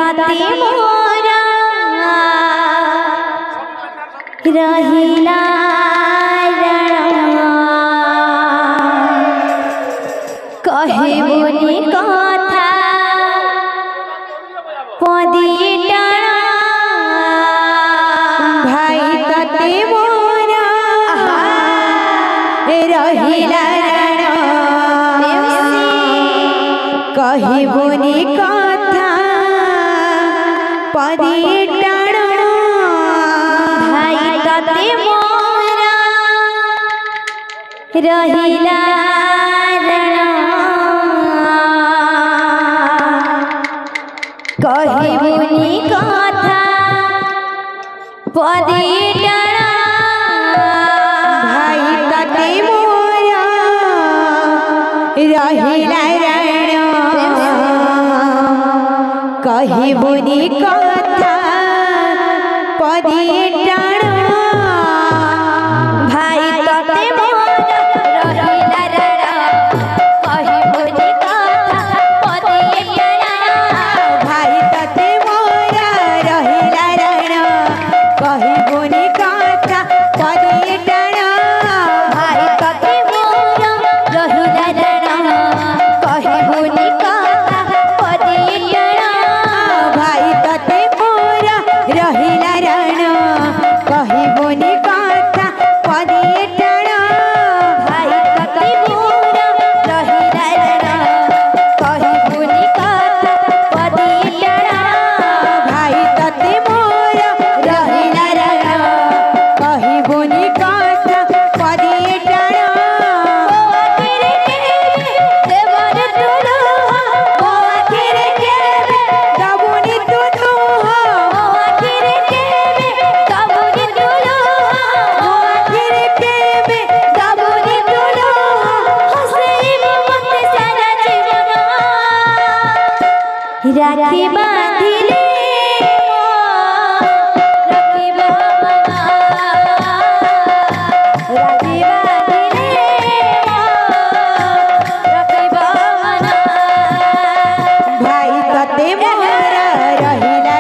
तते मोरा रहिला कहे बोली कथा पदी टाणा भाई तते मोरा रहिला कहे बोली कथा पदी टाणा भाई तते मोरा रहिला कहे बोली कथा पदी टाणा भाई तते मोरा रहिला कहे बोली कथा पदी टाणा भाई तते मोरा रहिला कहे बोली कथा पदी टाणा भाई तते मोरा रहिला कहे बोली कथा पदी टाणा भाई तते मोरा रहिला कहे बोली कथा पदी टाणा भाई तते मोरा रहिला कहे बोली कथा पदी टाणा भाई तते मोरा रहिला कहे बोली कथा पदी टाणा भाई तते मोरा रहिला कहे बोली कथा पदी टाणा देवर तुलो आखिर केबे दबुनी तुलो आखिर केबे दबुनी तुलो आखिर केबे दबुनी तुलो हसीब मत सारा जीवन राखी बांधिले राखी बाबा राखी बांधिले राखी बाबा भाई तते मोरा रहिला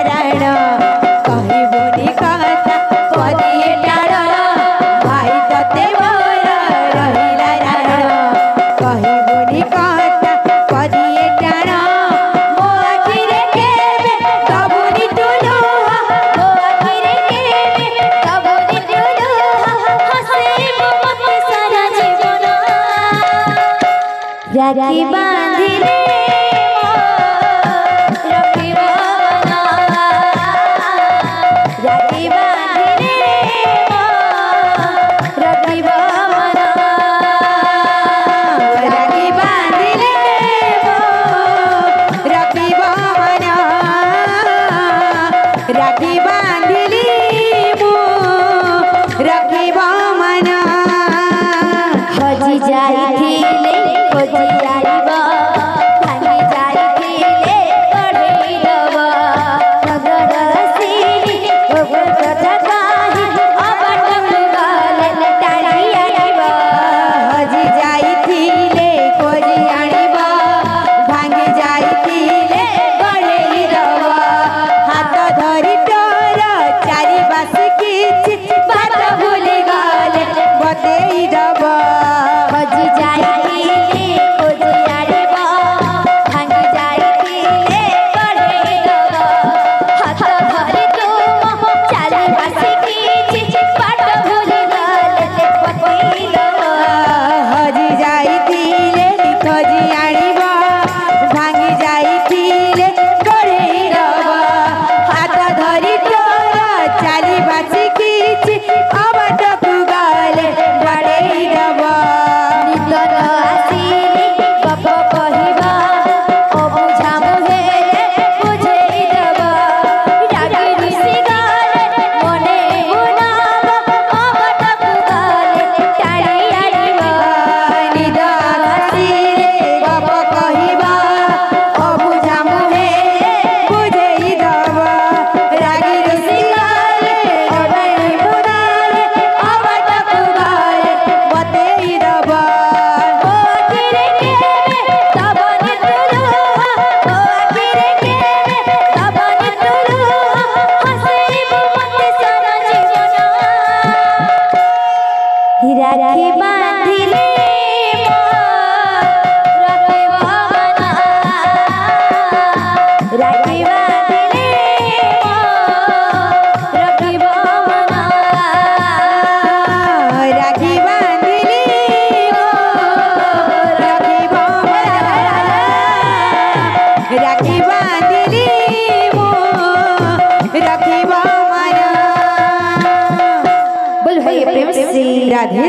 कहे बोली कथा पदी टाणा भाई तते मोरा रहिला कहे बोली कथा पदी टाणा मो आखिर केबे दबुनी तुलो आखिर केबे दबुनी तुलो हसीब मत सारा जीवन राखी बांधिले राखी बाबा राखी बांधिले राखी बाबा राखी बांधिले राखी बाबा राखी बांधिली राखी बाबा हजी जाइथिले खोजी आइब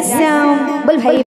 श्याम। बोल भाई